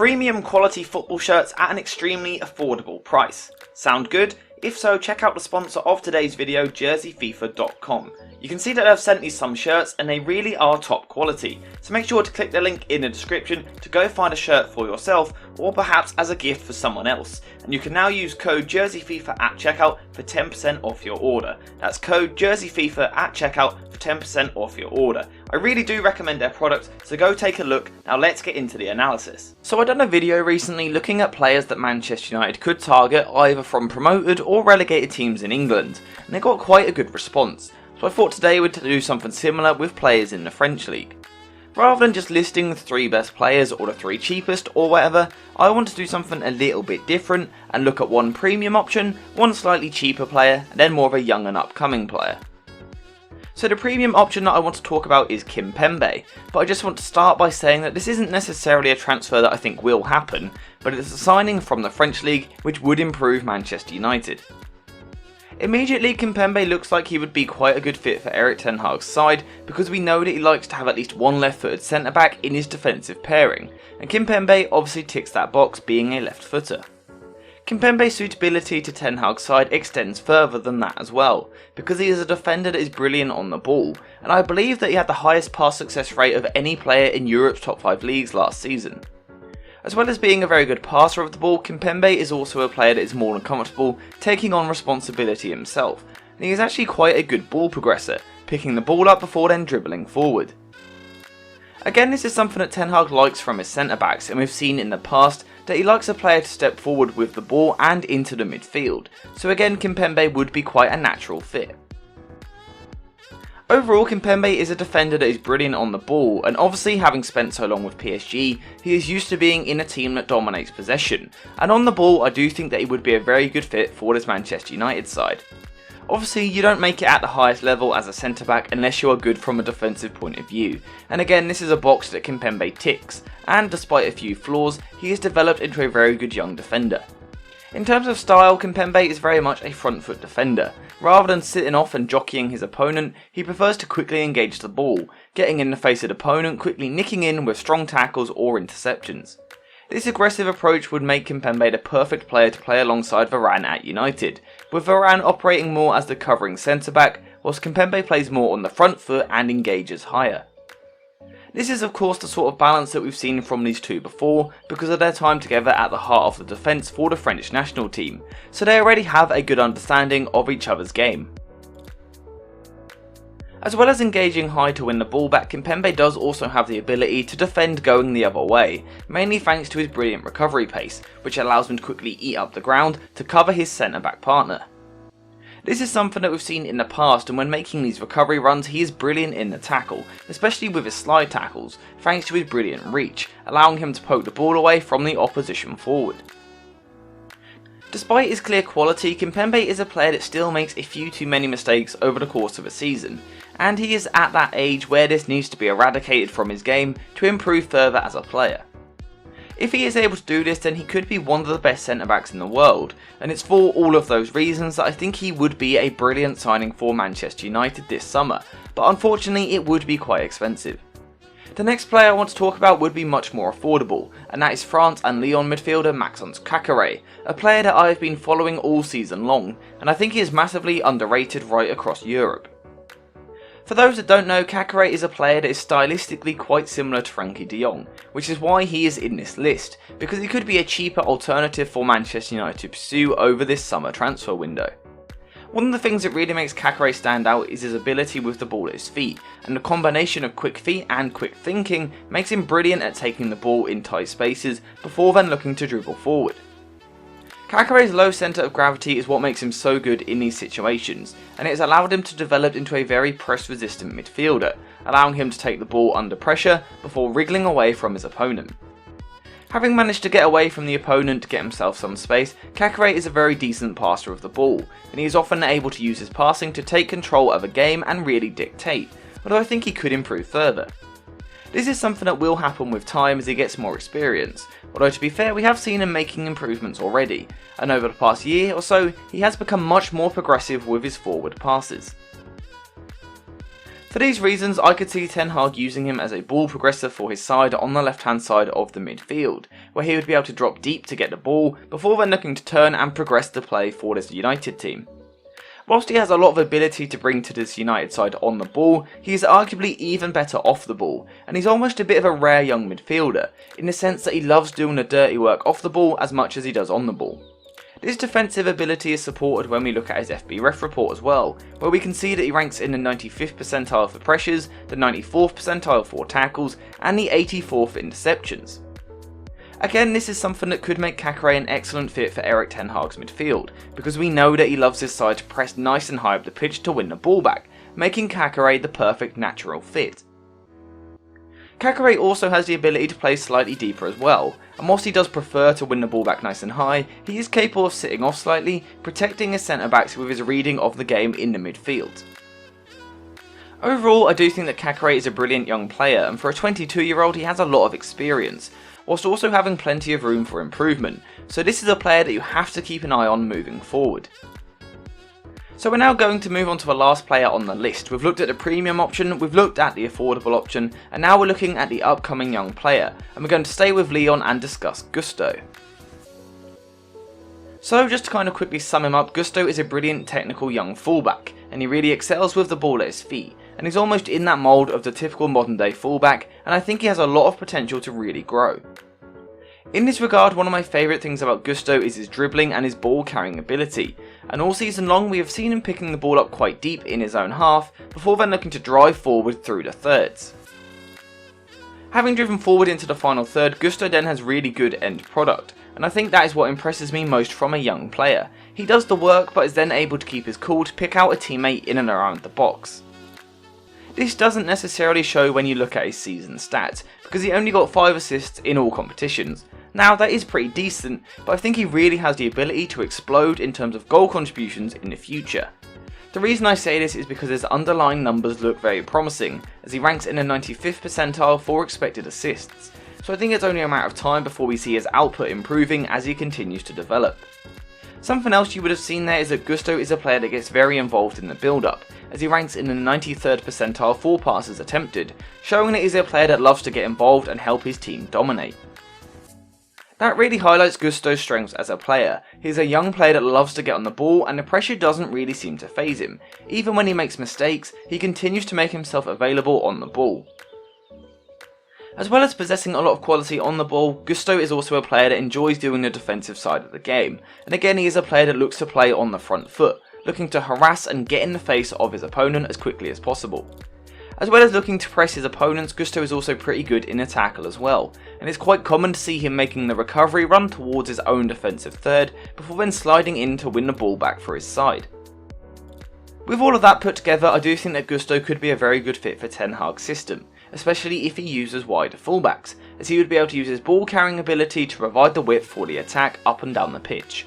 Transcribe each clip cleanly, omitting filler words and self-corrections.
Premium quality football shirts at an extremely affordable price. Sound good? If so, check out the sponsor of today's video, jerseyfifa.com. You can see that I've sent you some shirts and they really are top quality, so make sure to click the link in the description to go find a shirt for yourself or perhaps as a gift for someone else. And you can now use code jerseyfifa at checkout for 10% off your order. That's code jerseyfifa at checkout for 10% off your order. I really do recommend their product, so go take a look. Now let's get into the analysis. So I done a video recently looking at players that Manchester United could target either from promoted or relegated teams in England, and they got quite a good response. So I thought today we'd do something similar with players in the French League. Rather than just listing the 3 best players or the 3 cheapest or whatever, I want to do something a little bit different and look at one premium option, one slightly cheaper player, and then more of a young and upcoming player. So the premium option that I want to talk about is Kimpembe, but I just want to start by saying that this isn't necessarily a transfer that I think will happen, but it's a signing from the French League which would improve Manchester United. Immediately, Kimpembe looks like he would be quite a good fit for Erik ten Hag's side because we know that he likes to have at least one left-footed centre-back in his defensive pairing, and Kimpembe obviously ticks that box being a left-footer. Kimpembe's suitability to Ten Hag's side extends further than that as well, because he is a defender that is brilliant on the ball, and I believe that he had the highest pass success rate of any player in Europe's top 5 leagues last season. As well as being a very good passer of the ball, Kimpembe is also a player that is more than comfortable taking on responsibility himself, and he is actually quite a good ball progressor, picking the ball up before then dribbling forward. Again, this is something that Ten Hag likes from his centre-backs, and we've seen in the past that he likes a player to step forward with the ball and into the midfield, so again Kimpembe would be quite a natural fit. Overall, Kimpembe is a defender that is brilliant on the ball, and obviously having spent so long with PSG, he is used to being in a team that dominates possession, and on the ball I do think that he would be a very good fit for this Manchester United side. Obviously, you don't make it at the highest level as a centre-back unless you are good from a defensive point of view, and again this is a box that Kimpembe ticks, and despite a few flaws, he has developed into a very good young defender. In terms of style, Kimpembe is very much a front foot defender. Rather than sitting off and jockeying his opponent, he prefers to quickly engage the ball, getting in the face of the opponent, quickly nicking in with strong tackles or interceptions. This aggressive approach would make Kimpembe the perfect player to play alongside Varane at United, with Varane operating more as the covering centre-back, whilst Kimpembe plays more on the front foot and engages higher. This is of course the sort of balance that we've seen from these two before because of their time together at the heart of the defence for the French national team, so they already have a good understanding of each other's game. As well as engaging high to win the ball back, Kimpembe does also have the ability to defend going the other way, mainly thanks to his brilliant recovery pace, which allows him to quickly eat up the ground to cover his centre-back partner. This is something that we've seen in the past, and when making these recovery runs he is brilliant in the tackle, especially with his slide tackles, thanks to his brilliant reach, allowing him to poke the ball away from the opposition forward. Despite his clear quality, Kimpembe is a player that still makes a few too many mistakes over the course of a season, and he is at that age where this needs to be eradicated from his game to improve further as a player. If he is able to do this, then he could be one of the best centre-backs in the world, and it's for all of those reasons that I think he would be a brilliant signing for Manchester United this summer, but unfortunately it would be quite expensive. The next player I want to talk about would be much more affordable, and that is France and Lyon midfielder Maxence Caqueret, a player that I have been following all season long, and I think he is massively underrated right across Europe. For those that don't know, Caqueret is a player that is stylistically quite similar to Frankie de Jong, which is why he is in this list, because he could be a cheaper alternative for Manchester United to pursue over this summer transfer window. One of the things that really makes Caqueret stand out is his ability with the ball at his feet, and the combination of quick feet and quick thinking makes him brilliant at taking the ball in tight spaces before then looking to dribble forward. Caqueret's low centre of gravity is what makes him so good in these situations, and it has allowed him to develop into a very press-resistant midfielder, allowing him to take the ball under pressure before wriggling away from his opponent. Having managed to get away from the opponent to get himself some space, Caqueret is a very decent passer of the ball, and he is often able to use his passing to take control of a game and really dictate, although I think he could improve further. This is something that will happen with time as he gets more experience, although to be fair we have seen him making improvements already, and over the past year or so he has become much more progressive with his forward passes. For these reasons, I could see Ten Hag using him as a ball progressor for his side on the left hand side of the midfield, where he would be able to drop deep to get the ball, before then looking to turn and progress the play for this United team. Whilst he has a lot of ability to bring to this United side on the ball, he is arguably even better off the ball, and he's almost a bit of a rare young midfielder, in the sense that he loves doing the dirty work off the ball as much as he does on the ball. This defensive ability is supported when we look at his FB ref report as well, where we can see that he ranks in the 95th percentile for pressures, the 94th percentile for tackles, and the 84th interceptions. Again, this is something that could make Caqueret an excellent fit for Erik ten Hag's midfield, because we know that he loves his side to press nice and high up the pitch to win the ball back, making Caqueret the perfect natural fit. Caqueret also has the ability to play slightly deeper as well, and whilst he does prefer to win the ball back nice and high, he is capable of sitting off slightly, protecting his centre backs with his reading of the game in the midfield. Overall, I do think that Caqueret is a brilliant young player, and for a 22-year-old he has a lot of experience, whilst also having plenty of room for improvement, so this is a player that you have to keep an eye on moving forward. So we're now going to move on to the last player on the list. We've looked at the premium option, we've looked at the affordable option, and now we're looking at the upcoming young player, and we're going to stay with Lyon and discuss Gusto. So just to kind of quickly sum him up, Gusto is a brilliant technical young fullback, and he really excels with the ball at his feet, and he's almost in that mould of the typical modern day fullback, and I think he has a lot of potential to really grow. In this regard, one of my favourite things about Gusto is his dribbling and his ball carrying ability, and all season long we have seen him picking the ball up quite deep in his own half, before then looking to drive forward through the thirds. Having driven forward into the final third, Gusto then has really good end product, and I think that is what impresses me most from a young player. He does the work but is then able to keep his cool to pick out a teammate in and around the box. This doesn't necessarily show when you look at his season stats, because he only got 5 assists in all competitions. Now that is pretty decent, but I think he really has the ability to explode in terms of goal contributions in the future. The reason I say this is because his underlying numbers look very promising, as he ranks in the 95th percentile for expected assists, so I think it's only a matter of time before we see his output improving as he continues to develop. Something else you would have seen there is that Gusto is a player that gets very involved in the build-up, as he ranks in the 93rd percentile for passes attempted, showing that he's a player that loves to get involved and help his team dominate. That really highlights Gusto's strengths as a player. He's a young player that loves to get on the ball, and the pressure doesn't really seem to faze him. Even when he makes mistakes, he continues to make himself available on the ball. As well as possessing a lot of quality on the ball, Gusto is also a player that enjoys doing the defensive side of the game, and again he is a player that looks to play on the front foot, looking to harass and get in the face of his opponent as quickly as possible. As well as looking to press his opponents, Gusto is also pretty good in a tackle as well, and it's quite common to see him making the recovery run towards his own defensive third, before then sliding in to win the ball back for his side. With all of that put together, I do think that Gusto could be a very good fit for Ten Hag's system, especially if he uses wider fullbacks, as he would be able to use his ball carrying ability to provide the width for the attack up and down the pitch.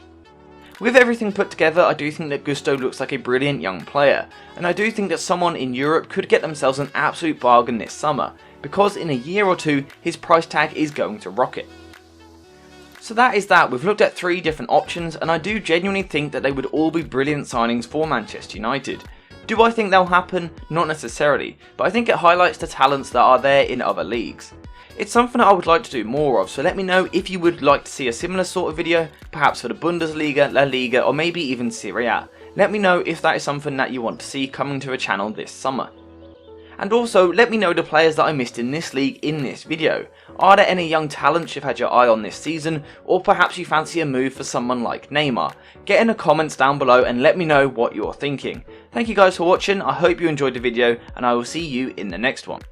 With everything put together, I do think that Gusto looks like a brilliant young player, and I do think that someone in Europe could get themselves an absolute bargain this summer, because in a year or two, his price tag is going to rocket. So that is that. We've looked at 3 different options, and I do genuinely think that they would all be brilliant signings for Manchester United. Do I think they'll happen? Not necessarily, but I think it highlights the talents that are there in other leagues. It's something that I would like to do more of, so let me know if you would like to see a similar sort of video, perhaps for the Bundesliga, La Liga, or maybe even Serie A. Let me know if that is something that you want to see coming to the channel this summer. And also, let me know the players that I missed in this league in this video. Are there any young talents you've had your eye on this season, or perhaps you fancy a move for someone like Neymar? Get in the comments down below and let me know what you're thinking. Thank you guys for watching, I hope you enjoyed the video, and I will see you in the next one.